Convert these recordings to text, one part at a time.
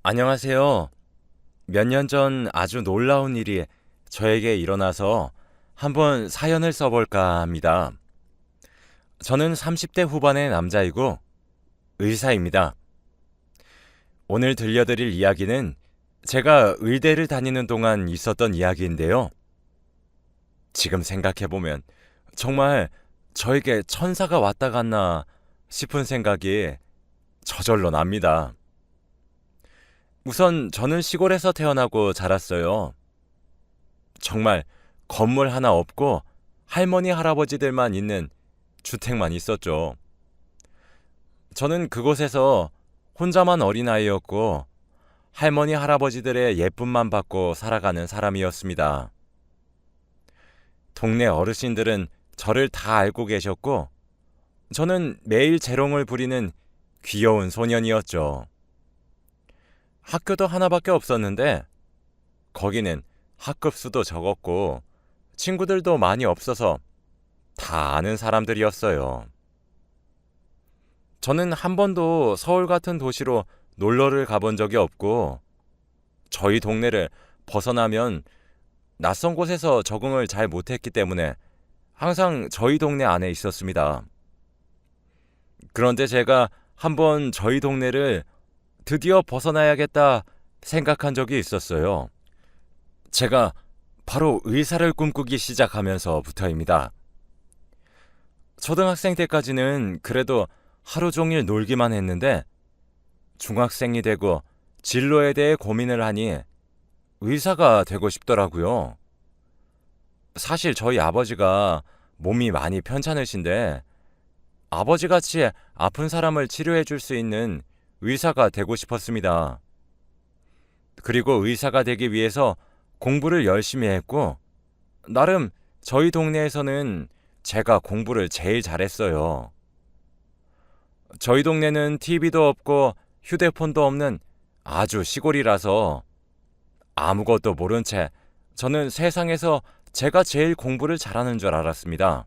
안녕하세요. 몇 년 전 아주 놀라운 일이 저에게 일어나서 한번 사연을 써볼까 합니다. 저는 30대 후반의 남자이고 의사입니다. 오늘 들려드릴 이야기는 제가 의대를 다니는 동안 있었던 이야기인데요. 지금 생각해보면 정말 저에게 천사가 왔다 갔나 싶은 생각이 저절로 납니다. 우선 저는 시골에서 태어나고 자랐어요. 정말 건물 하나 없고 할머니, 할아버지들만 있는 주택만 있었죠. 저는 그곳에서 혼자만 어린아이였고 할머니, 할아버지들의 예쁨만 받고 살아가는 사람이었습니다. 동네 어르신들은 저를 다 알고 계셨고 저는 매일 재롱을 부리는 귀여운 소년이었죠. 학교도 하나밖에 없었는데 거기는 학급 수도 적었고 친구들도 많이 없어서 다 아는 사람들이었어요. 저는 한 번도 서울 같은 도시로 놀러를 가본 적이 없고 저희 동네를 벗어나면 낯선 곳에서 적응을 잘 못했기 때문에 항상 저희 동네 안에 있었습니다. 그런데 제가 한번 저희 동네를 드디어 벗어나야겠다 생각한 적이 있었어요. 제가 바로 의사를 꿈꾸기 시작하면서부터입니다. 초등학생 때까지는 그래도 하루 종일 놀기만 했는데 중학생이 되고 진로에 대해 고민을 하니 의사가 되고 싶더라고요. 사실 저희 아버지가 몸이 많이 편찮으신데 아버지같이 아픈 사람을 치료해 줄 수 있는 의사가 되고 싶었습니다. 그리고 의사가 되기 위해서 공부를 열심히 했고 나름 저희 동네에서는 제가 공부를 제일 잘했어요. 저희 동네는 TV도 없고 휴대폰도 없는 아주 시골이라서 아무것도 모른 채 저는 세상에서 제가 제일 공부를 잘하는 줄 알았습니다.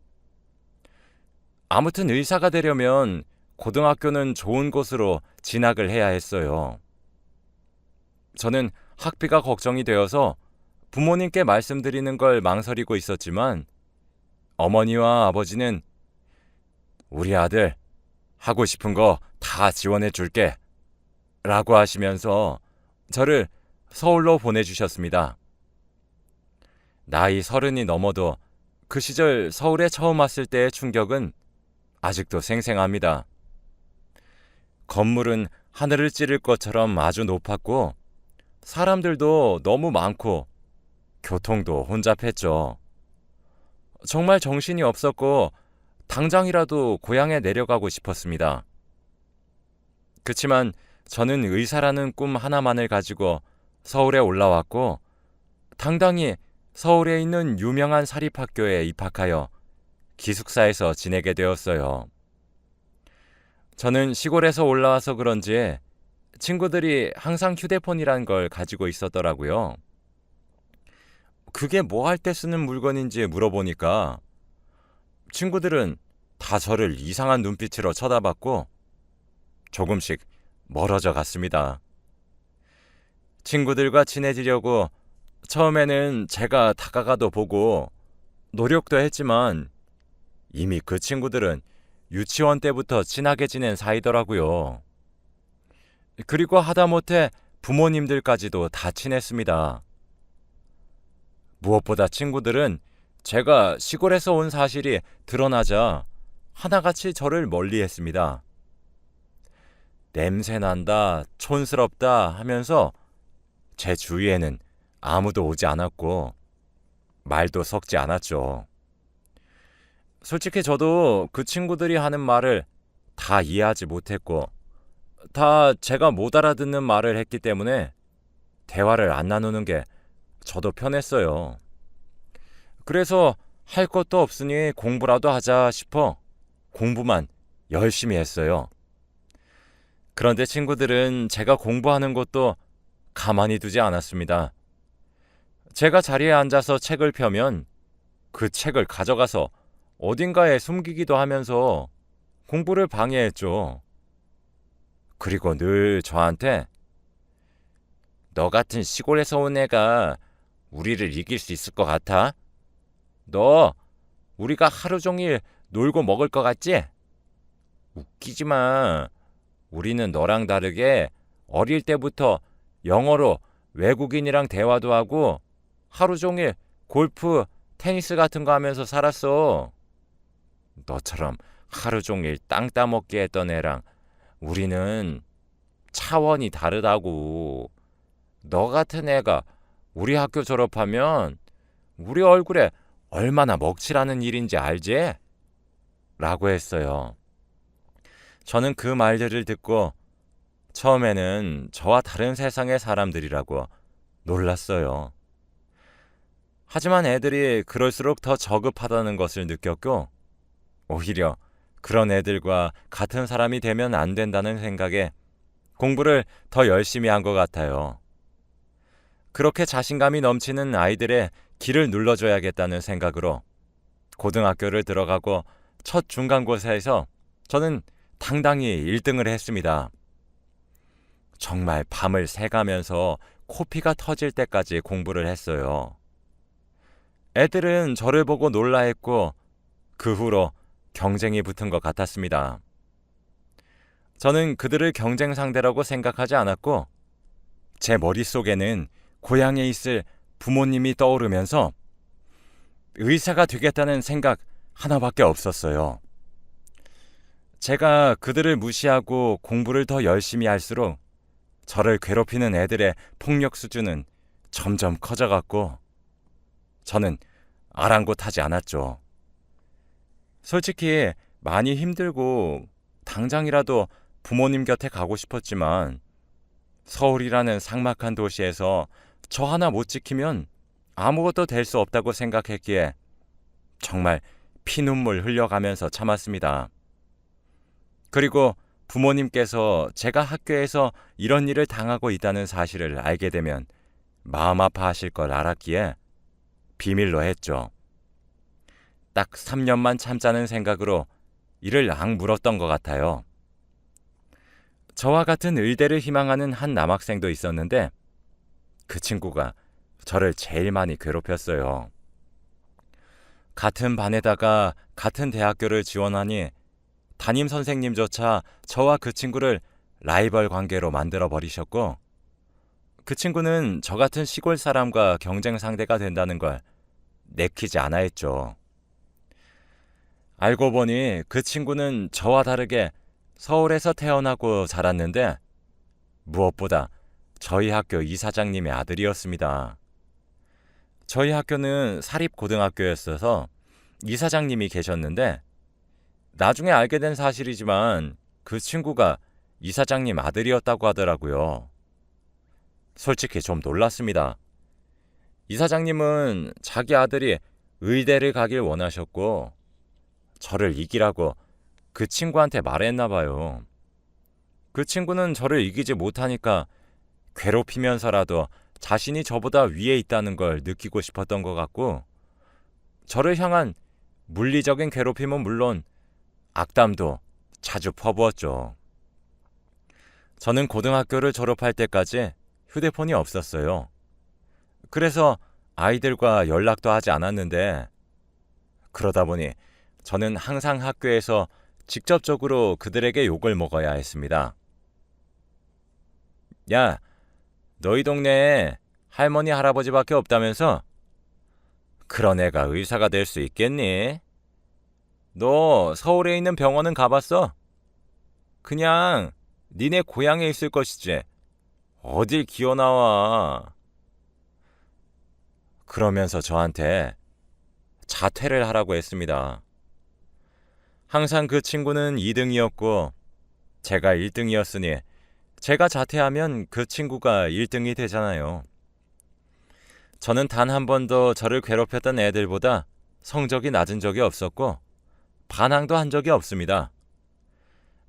아무튼 의사가 되려면 고등학교는 좋은 곳으로 진학을 해야 했어요. 저는 학비가 걱정이 되어서 부모님께 말씀드리는 걸 망설이고 있었지만 어머니와 아버지는 우리 아들 하고 싶은 거 다 지원해 줄게 라고 하시면서 저를 서울로 보내주셨습니다. 나이 30이 넘어도 그 시절 서울에 처음 왔을 때의 충격은 아직도 생생합니다. 건물은 하늘을 찌를 것처럼 아주 높았고 사람들도 너무 많고 교통도 혼잡했죠. 정말 정신이 없었고 당장이라도 고향에 내려가고 싶었습니다. 그치만 저는 의사라는 꿈 하나만을 가지고 서울에 올라왔고 당당히 서울에 있는 유명한 사립학교에 입학하여 기숙사에서 지내게 되었어요. 저는 시골에서 올라와서 그런지 친구들이 항상 휴대폰이란 걸 가지고 있었더라고요. 그게 뭐 할 때 쓰는 물건인지 물어보니까 친구들은 다 저를 이상한 눈빛으로 쳐다봤고 조금씩 멀어져 갔습니다. 친구들과 친해지려고 처음에는 제가 다가가도 보고 노력도 했지만 이미 그 친구들은 유치원 때부터 친하게 지낸 사이더라고요. 그리고 하다못해 부모님들까지도 다 친했습니다. 무엇보다 친구들은 제가 시골에서 온 사실이 드러나자 하나같이 저를 멀리했습니다. 냄새난다, 촌스럽다 하면서 제 주위에는 아무도 오지 않았고 말도 섞지 않았죠. 솔직히 저도 그 친구들이 하는 말을 다 이해하지 못했고 다 제가 못 알아듣는 말을 했기 때문에 대화를 안 나누는 게 저도 편했어요. 그래서 할 것도 없으니 공부라도 하자 싶어 공부만 열심히 했어요. 그런데 친구들은 제가 공부하는 것도 가만히 두지 않았습니다. 제가 자리에 앉아서 책을 펴면 그 책을 가져가서 어딘가에 숨기기도 하면서 공부를 방해했죠. 그리고 늘 저한테 너 같은 시골에서 온 애가 우리를 이길 수 있을 것 같아? 너 우리가 하루 종일 놀고 먹을 것 같지? 웃기지 마. 우리는 너랑 다르게 어릴 때부터 영어로 외국인이랑 대화도 하고 하루 종일 골프, 테니스 같은 거 하면서 살았어. 너처럼 하루 종일 땅 따먹기 했던 애랑 우리는 차원이 다르다고. 너 같은 애가 우리 학교 졸업하면 우리 얼굴에 얼마나 먹칠하는 일인지 알지? 라고 했어요. 저는 그 말들을 듣고 처음에는 저와 다른 세상의 사람들이라고 놀랐어요. 하지만 애들이 그럴수록 더 저급하다는 것을 느꼈고 오히려 그런 애들과 같은 사람이 되면 안 된다는 생각에 공부를 더 열심히 한 것 같아요. 그렇게 자신감이 넘치는 아이들의 길을 눌러줘야겠다는 생각으로 고등학교를 들어가고 첫 중간고사에서 저는 당당히 1등을 했습니다. 정말 밤을 새가면서 코피가 터질 때까지 공부를 했어요. 애들은 저를 보고 놀라했고 그 후로 경쟁이 붙은 것 같았습니다. 저는 그들을 경쟁 상대라고 생각하지 않았고 제 머릿속에는 고향에 있을 부모님이 떠오르면서 의사가 되겠다는 생각 하나밖에 없었어요. 제가 그들을 무시하고 공부를 더 열심히 할수록 저를 괴롭히는 애들의 폭력 수준은 점점 커져갔고 저는 아랑곳하지 않았죠. 솔직히 많이 힘들고 당장이라도 부모님 곁에 가고 싶었지만 서울이라는 삭막한 도시에서 저 하나 못 지키면 아무것도 될 수 없다고 생각했기에 정말 피눈물 흘려가면서 참았습니다. 그리고 부모님께서 제가 학교에서 이런 일을 당하고 있다는 사실을 알게 되면 마음 아파하실 걸 알았기에 비밀로 했죠. 딱 3년만 참자는 생각으로 이를 악물었던 것 같아요. 저와 같은 의대를 희망하는 한 남학생도 있었는데 그 친구가 저를 제일 많이 괴롭혔어요. 같은 반에다가 같은 대학교를 지원하니 담임 선생님조차 저와 그 친구를 라이벌 관계로 만들어 버리셨고 그 친구는 저 같은 시골 사람과 경쟁 상대가 된다는 걸 내키지 않아 했죠. 알고 보니 그 친구는 저와 다르게 서울에서 태어나고 자랐는데 무엇보다 저희 학교 이사장님의 아들이었습니다. 저희 학교는 사립고등학교였어서 이사장님이 계셨는데 나중에 알게 된 사실이지만 그 친구가 이사장님 아들이었다고 하더라고요. 솔직히 좀 놀랐습니다. 이사장님은 자기 아들이 의대를 가길 원하셨고 저를 이기라고 그 친구한테 말했나 봐요. 그 친구는 저를 이기지 못하니까 괴롭히면서라도 자신이 저보다 위에 있다는 걸 느끼고 싶었던 것 같고 저를 향한 물리적인 괴롭힘은 물론 악담도 자주 퍼부었죠. 저는 고등학교를 졸업할 때까지 휴대폰이 없었어요. 그래서 아이들과 연락도 하지 않았는데 그러다 보니 저는 항상 학교에서 직접적으로 그들에게 욕을 먹어야 했습니다. 야, 너희 동네에 할머니 할아버지밖에 없다면서? 그런 애가 의사가 될 수 있겠니? 너 서울에 있는 병원은 가봤어? 그냥 니네 고향에 있을 것이지. 어딜 기어나와. 그러면서 저한테 자퇴를 하라고 했습니다. 항상 그 친구는 2등이었고 제가 1등이었으니 제가 자퇴하면 그 친구가 1등이 되잖아요. 저는 단 한 번도 저를 괴롭혔던 애들보다 성적이 낮은 적이 없었고 반항도 한 적이 없습니다.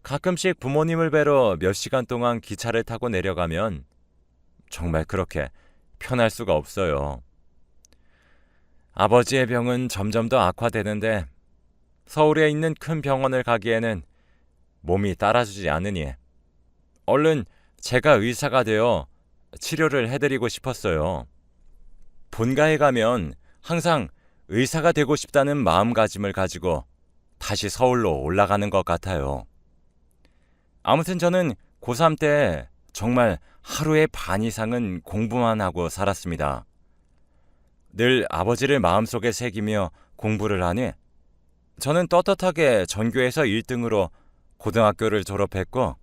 가끔씩 부모님을 뵈러 몇 시간 동안 기차를 타고 내려가면 정말 그렇게 편할 수가 없어요. 아버지의 병은 점점 더 악화되는데 서울에 있는 큰 병원을 가기에는 몸이 따라주지 않으니 얼른 제가 의사가 되어 치료를 해드리고 싶었어요. 본가에 가면 항상 의사가 되고 싶다는 마음가짐을 가지고 다시 서울로 올라가는 것 같아요. 아무튼 저는 고3 때 정말 하루의 반 이상은 공부만 하고 살았습니다. 늘 아버지를 마음속에 새기며 공부를 하니 저는 떳떳하게 전교에서 1등으로 고등학교를 졸업했고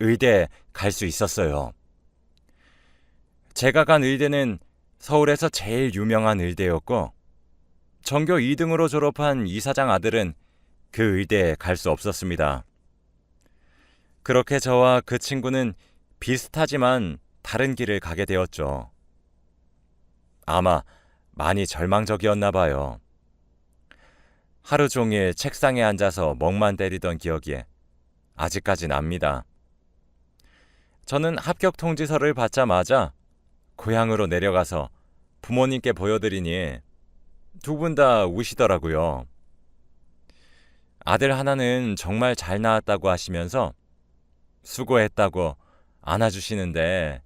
의대에 갈 수 있었어요. 제가 간 의대는 서울에서 제일 유명한 의대였고 전교 2등으로 졸업한 이사장 아들은 그 의대에 갈 수 없었습니다. 그렇게 저와 그 친구는 비슷하지만 다른 길을 가게 되었죠. 아마 많이 절망적이었나 봐요. 하루 종일 책상에 앉아서 멍만 때리던 기억이 아직까지 납니다. 저는 합격 통지서를 받자마자 고향으로 내려가서 부모님께 보여드리니 두 분 다 우시더라고요. 아들 하나는 정말 잘 나왔다고 하시면서 수고했다고 안아주시는데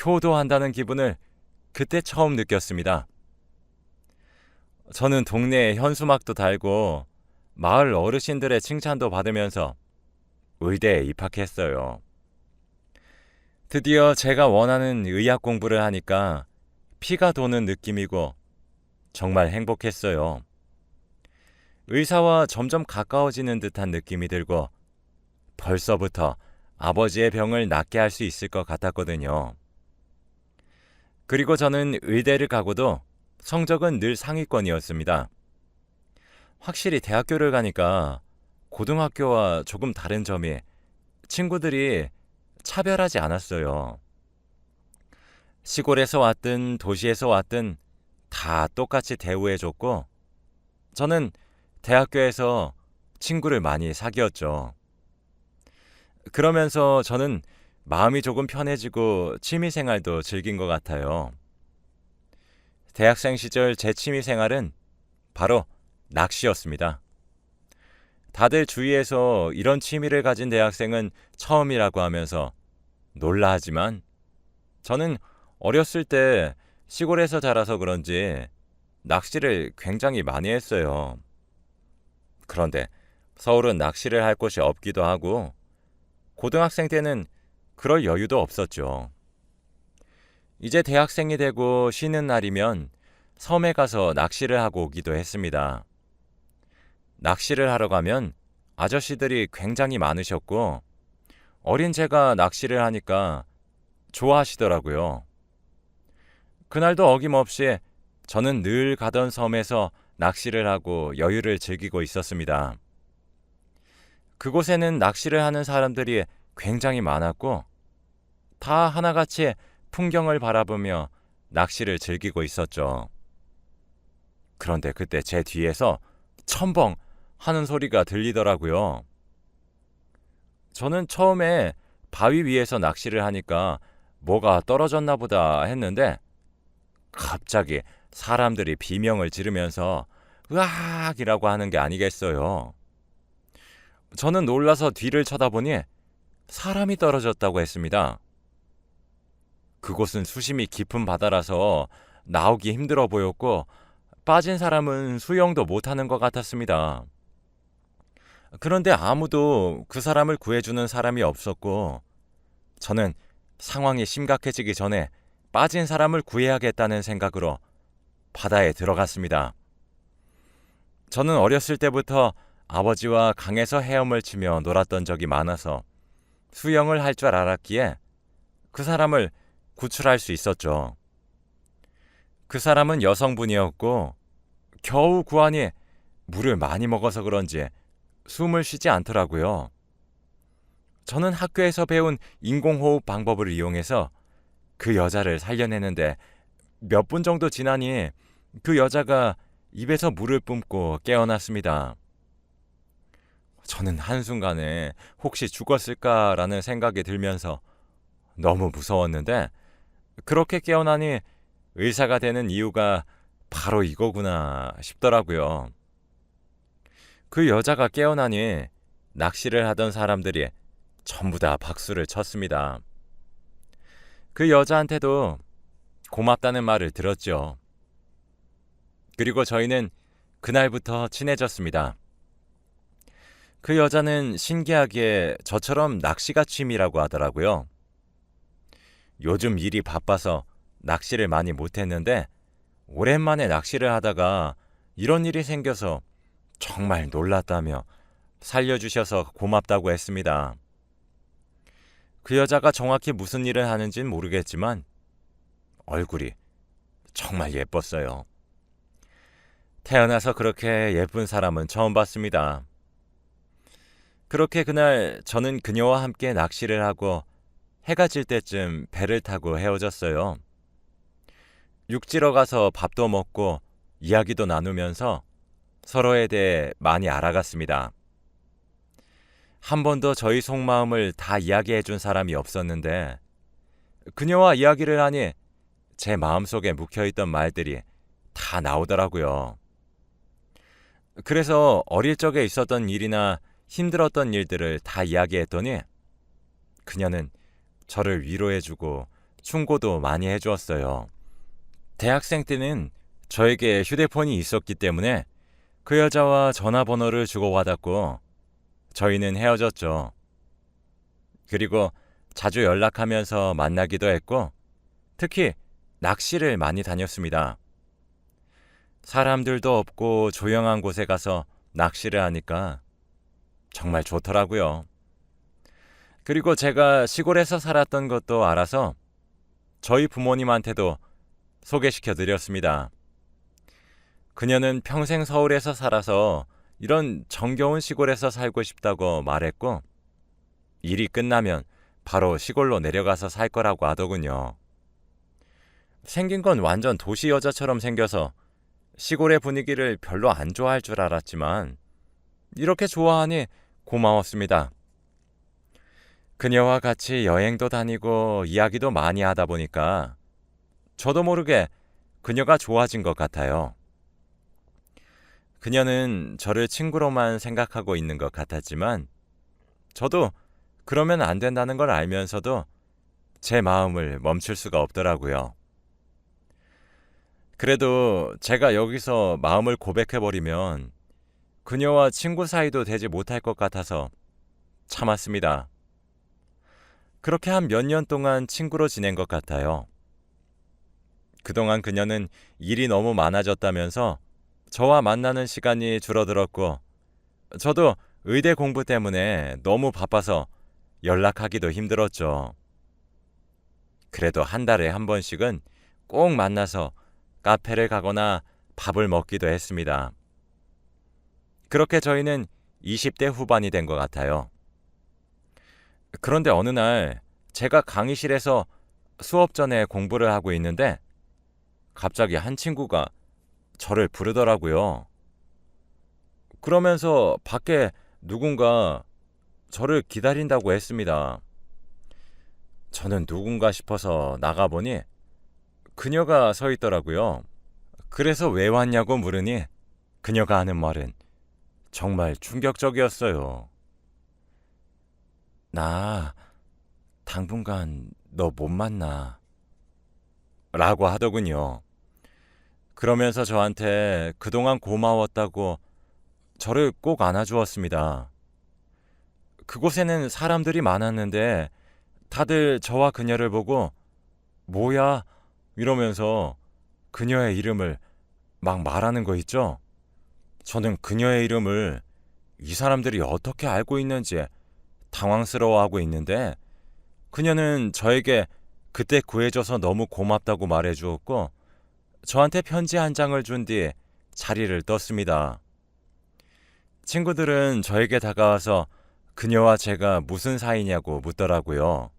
효도한다는 기분을 그때 처음 느꼈습니다. 저는 동네에 현수막도 달고 마을 어르신들의 칭찬도 받으면서 의대에 입학했어요. 드디어 제가 원하는 의학 공부를 하니까 피가 도는 느낌이고 정말 행복했어요. 의사와 점점 가까워지는 듯한 느낌이 들고 벌써부터 아버지의 병을 낫게 할 수 있을 것 같았거든요. 그리고 저는 의대를 가고도 성적은 늘 상위권이었습니다. 확실히 대학교를 가니까 고등학교와 조금 다른 점이 친구들이 차별하지 않았어요. 시골에서 왔든 도시에서 왔든 다 똑같이 대우해줬고 저는 대학교에서 친구를 많이 사귀었죠. 그러면서 저는 마음이 조금 편해지고 취미생활도 즐긴 것 같아요. 대학생 시절 제 취미생활은 바로 낚시였습니다. 다들 주위에서 이런 취미를 가진 대학생은 처음이라고 하면서 놀라하지만 저는 어렸을 때 시골에서 자라서 그런지 낚시를 굉장히 많이 했어요. 그런데 서울은 낚시를 할 곳이 없기도 하고 고등학생 때는 그럴 여유도 없었죠. 이제 대학생이 되고 쉬는 날이면 섬에 가서 낚시를 하고 오기도 했습니다. 낚시를 하러 가면 아저씨들이 굉장히 많으셨고 어린 제가 낚시를 하니까 좋아하시더라고요. 그날도 어김없이 저는 늘 가던 섬에서 낚시를 하고 여유를 즐기고 있었습니다. 그곳에는 낚시를 하는 사람들이 굉장히 많았고 다 하나같이 풍경을 바라보며 낚시를 즐기고 있었죠. 그런데 그때 제 뒤에서 첨벙 하는 소리가 들리더라고요. 저는 처음에 바위 위에서 낚시를 하니까 뭐가 떨어졌나 보다 했는데 갑자기 사람들이 비명을 지르면서 으악이라고 하는 게 아니겠어요. 저는 놀라서 뒤를 쳐다보니 사람이 떨어졌다고 했습니다. 그곳은 수심이 깊은 바다라서 나오기 힘들어 보였고 빠진 사람은 수영도 못하는 것 같았습니다. 그런데 아무도 그 사람을 구해주는 사람이 없었고 저는 상황이 심각해지기 전에 빠진 사람을 구해야겠다는 생각으로 바다에 들어갔습니다. 저는 어렸을 때부터 아버지와 강에서 헤엄을 치며 놀았던 적이 많아서 수영을 할 줄 알았기에 그 사람을 구출할 수 있었죠. 그 사람은 여성분이었고 겨우 구하니 물을 많이 먹어서 그런지 숨을 쉬지 않더라고요. 저는 학교에서 배운 인공호흡 방법을 이용해서 그 여자를 살려내는데 몇 분 정도 지나니 그 여자가 입에서 물을 뿜고 깨어났습니다. 저는 한순간에 혹시 죽었을까라는 생각이 들면서 너무 무서웠는데 그렇게 깨어나니 의사가 되는 이유가 바로 이거구나 싶더라고요. 그 여자가 깨어나니 낚시를 하던 사람들이 전부 다 박수를 쳤습니다. 그 여자한테도 고맙다는 말을 들었죠. 그리고 저희는 그날부터 친해졌습니다. 그 여자는 신기하게 저처럼 낚시가 취미라고 하더라고요. 요즘 일이 바빠서 낚시를 많이 못했는데 오랜만에 낚시를 하다가 이런 일이 생겨서 정말 놀랐다며 살려주셔서 고맙다고 했습니다. 그 여자가 정확히 무슨 일을 하는지는 모르겠지만 얼굴이 정말 예뻤어요. 태어나서 그렇게 예쁜 사람은 처음 봤습니다. 그렇게 그날 저는 그녀와 함께 낚시를 하고 해가 질 때쯤 배를 타고 헤어졌어요. 육지로 가서 밥도 먹고 이야기도 나누면서 서로에 대해 많이 알아갔습니다. 한 번도 저희 속마음을 다 이야기해 준 사람이 없었는데 그녀와 이야기를 하니 제 마음속에 묵혀있던 말들이 다 나오더라고요. 그래서 어릴 적에 있었던 일이나 힘들었던 일들을 다 이야기했더니 그녀는 저를 위로해주고 충고도 많이 해주었어요. 대학생 때는 저에게 휴대폰이 있었기 때문에 그 여자와 전화번호를 주고받았고 저희는 헤어졌죠. 그리고 자주 연락하면서 만나기도 했고 특히 낚시를 많이 다녔습니다. 사람들도 없고 조용한 곳에 가서 낚시를 하니까 정말 좋더라고요. 그리고 제가 시골에서 살았던 것도 알아서 저희 부모님한테도 소개시켜 드렸습니다. 그녀는 평생 서울에서 살아서 이런 정겨운 시골에서 살고 싶다고 말했고 일이 끝나면 바로 시골로 내려가서 살 거라고 하더군요. 생긴 건 완전 도시 여자처럼 생겨서 시골의 분위기를 별로 안 좋아할 줄 알았지만 이렇게 좋아하니 고마웠습니다. 그녀와 같이 여행도 다니고 이야기도 많이 하다 보니까 저도 모르게 그녀가 좋아진 것 같아요. 그녀는 저를 친구로만 생각하고 있는 것 같았지만 저도 그러면 안 된다는 걸 알면서도 제 마음을 멈출 수가 없더라고요. 그래도 제가 여기서 마음을 고백해버리면 그녀와 친구 사이도 되지 못할 것 같아서 참았습니다. 그렇게 한 몇 년 동안 친구로 지낸 것 같아요. 그동안 그녀는 일이 너무 많아졌다면서 저와 만나는 시간이 줄어들었고 저도 의대 공부 때문에 너무 바빠서 연락하기도 힘들었죠. 그래도 한 달에 한 번씩은 꼭 만나서 카페를 가거나 밥을 먹기도 했습니다. 그렇게 저희는 20대 후반이 된 것 같아요. 그런데 어느 날 제가 강의실에서 수업 전에 공부를 하고 있는데 갑자기 한 친구가 저를 부르더라고요. 그러면서 밖에 누군가 저를 기다린다고 했습니다. 저는 누군가 싶어서 나가보니 그녀가 서 있더라고요. 그래서 왜 왔냐고 물으니 그녀가 하는 말은 정말 충격적이었어요. 나 당분간 너 못 만나 라고 하더군요. 그러면서 저한테 그동안 고마웠다고 저를 꼭 안아주었습니다. 그곳에는 사람들이 많았는데 다들 저와 그녀를 보고 뭐야 이러면서 그녀의 이름을 막 말하는 거 있죠? 저는 그녀의 이름을 이 사람들이 어떻게 알고 있는지 당황스러워하고 있는데 그녀는 저에게 그때 구해줘서 너무 고맙다고 말해주었고 저한테 편지 한 장을 준 뒤 자리를 떴습니다. 친구들은 저에게 다가와서 그녀와 제가 무슨 사이냐고 묻더라고요.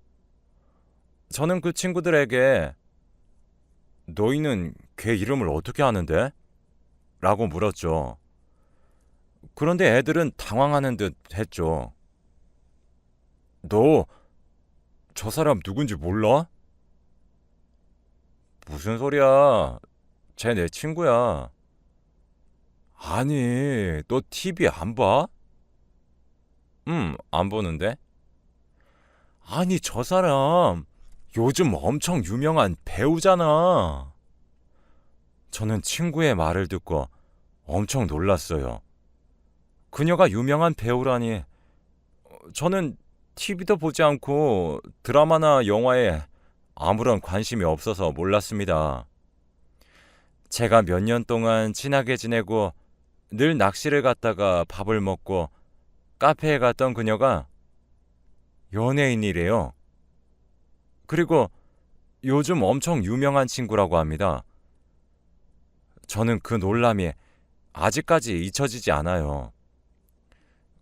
저는 그 친구들에게 너희는 걔 이름을 어떻게 아는데? 라고 물었죠. 그런데 애들은 당황하는 듯 했죠. 너 저 사람 누군지 몰라? 무슨 소리야? 쟤 내 친구야. 아니, 너 TV 안 봐? 안 보는데? 아니, 저 사람 요즘 엄청 유명한 배우잖아. 저는 친구의 말을 듣고 엄청 놀랐어요. 그녀가 유명한 배우라니. 저는 TV도 보지 않고 드라마나 영화에 아무런 관심이 없어서 몰랐습니다. 제가 몇 년 동안 친하게 지내고 늘 낚시를 갔다가 밥을 먹고 카페에 갔던 그녀가 연예인이래요. 그리고 요즘 엄청 유명한 친구라고 합니다. 저는 그 놀람이 아직까지 잊혀지지 않아요.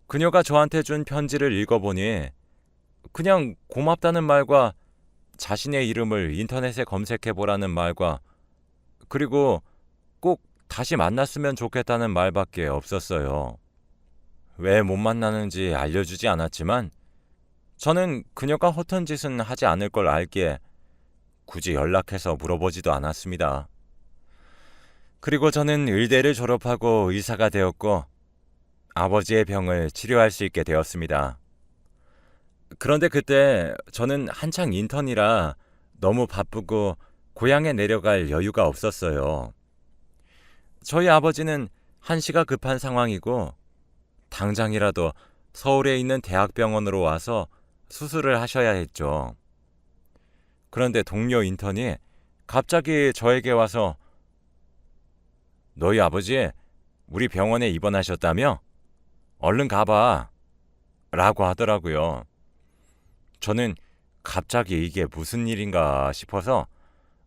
그녀가 저한테 준 편지를 읽어보니 그냥 고맙다는 말과 자신의 이름을 인터넷에 검색해보라는 말과 그리고 꼭 다시 만났으면 좋겠다는 말밖에 없었어요. 왜 못 만나는지 알려주지 않았지만 저는 그녀가 허튼 짓은 하지 않을 걸 알기에 굳이 연락해서 물어보지도 않았습니다. 그리고 저는 의대를 졸업하고 의사가 되었고 아버지의 병을 치료할 수 있게 되었습니다. 그런데 그때 저는 한창 인턴이라 너무 바쁘고 고향에 내려갈 여유가 없었어요. 저희 아버지는 한시가 급한 상황이고 당장이라도 서울에 있는 대학병원으로 와서 수술을 하셔야 했죠. 그런데 동료 인턴이 갑자기 저에게 와서 너희 아버지 우리 병원에 입원하셨다며? 얼른 가봐 라고 하더라고요. 저는 갑자기 이게 무슨 일인가 싶어서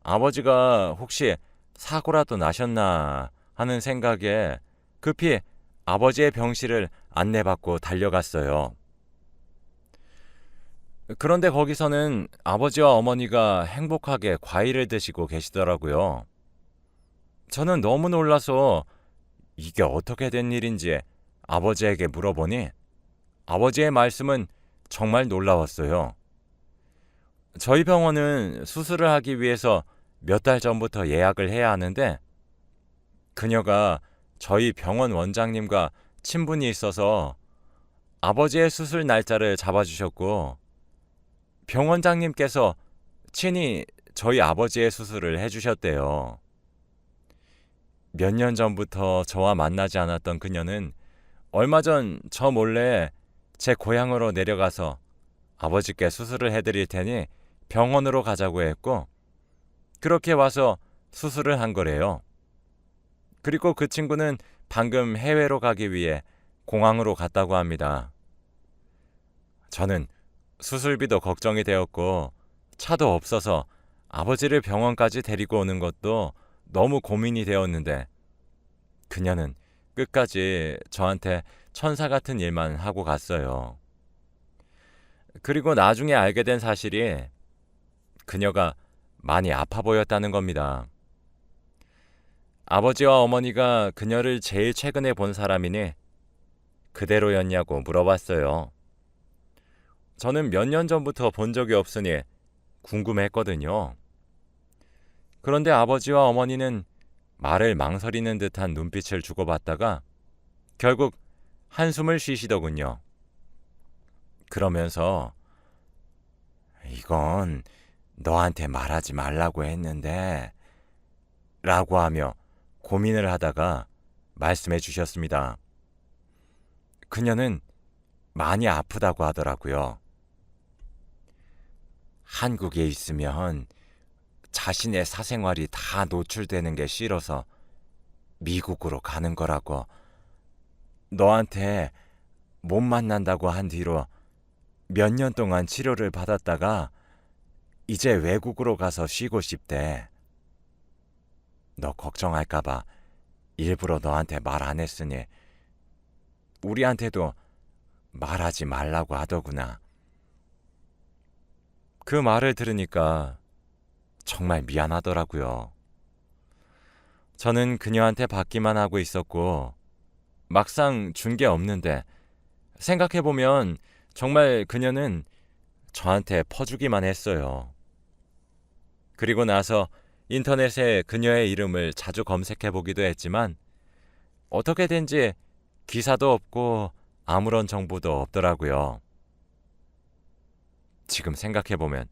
아버지가 혹시 사고라도 나셨나 하는 생각에 급히 아버지의 병실을 안내받고 달려갔어요. 그런데 거기서는 아버지와 어머니가 행복하게 과일을 드시고 계시더라고요. 저는 너무 놀라서 이게 어떻게 된 일인지 아버지에게 물어보니 아버지의 말씀은 정말 놀라웠어요. 저희 병원은 수술을 하기 위해서 몇 달 전부터 예약을 해야 하는데 그녀가 저희 병원 원장님과 친분이 있어서 아버지의 수술 날짜를 잡아주셨고 병원장님께서 친히 저희 아버지의 수술을 해주셨대요. 몇 년 전부터 저와 만나지 않았던 그녀는 얼마 전 저 몰래 제 고향으로 내려가서 아버지께 수술을 해드릴 테니 병원으로 가자고 했고 그렇게 와서 수술을 한 거래요. 그리고 그 친구는 방금 해외로 가기 위해 공항으로 갔다고 합니다. 저는 수술비도 걱정이 되었고 차도 없어서 아버지를 병원까지 데리고 오는 것도 너무 고민이 되었는데 그녀는 끝까지 저한테 천사 같은 일만 하고 갔어요. 그리고 나중에 알게 된 사실이 그녀가 많이 아파 보였다는 겁니다. 아버지와 어머니가 그녀를 제일 최근에 본 사람이니 그대로였냐고 물어봤어요. 저는 몇 년 전부터 본 적이 없으니 궁금했거든요. 그런데 아버지와 어머니는 말을 망설이는 듯한 눈빛을 주고받다가 결국 한숨을 쉬시더군요. 그러면서 이건 너한테 말하지 말라고 했는데 라고 하며 고민을 하다가 말씀해 주셨습니다. 그녀는 많이 아프다고 하더라고요. 한국에 있으면 자신의 사생활이 다 노출되는 게 싫어서 미국으로 가는 거라고. 너한테 못 만난다고 한 뒤로 몇 년 동안 치료를 받았다가 이제 외국으로 가서 쉬고 싶대. 너 걱정할까봐 일부러 너한테 말 안 했으니 우리한테도 말하지 말라고 하더구나. 그 말을 들으니까 정말 미안하더라고요. 저는 그녀한테 받기만 하고 있었고 막상 준 게 없는데 생각해보면 정말 그녀는 저한테 퍼주기만 했어요. 그리고 나서 인터넷에 그녀의 이름을 자주 검색해보기도 했지만 어떻게 된지 기사도 없고 아무런 정보도 없더라고요. 지금 생각해보면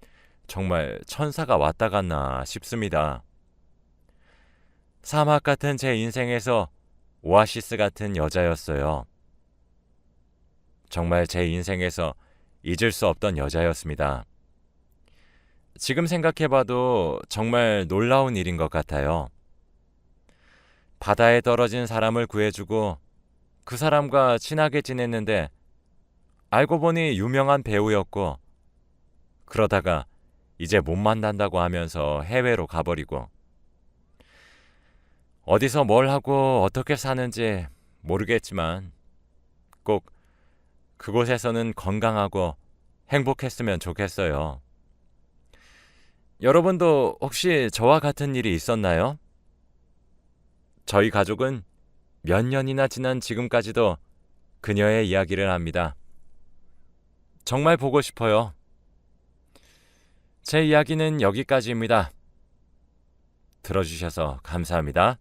정말 천사가 왔다 갔나 싶습니다. 사막 같은 제 인생에서 오아시스 같은 여자였어요. 정말 제 인생에서 잊을 수 없던 여자였습니다. 지금 생각해봐도 정말 놀라운 일인 것 같아요. 바다에 떨어진 사람을 구해주고 그 사람과 친하게 지냈는데 알고 보니 유명한 배우였고, 그러다가 이제 못 만난다고 하면서 해외로 가버리고, 어디서 뭘 하고 어떻게 사는지 모르겠지만 꼭 그곳에서는 건강하고 행복했으면 좋겠어요. 여러분도 혹시 저와 같은 일이 있었나요? 저희 가족은 몇 년이나 지난 지금까지도 그녀의 이야기를 합니다. 정말 보고 싶어요. 제 이야기는 여기까지입니다. 들어주셔서 감사합니다.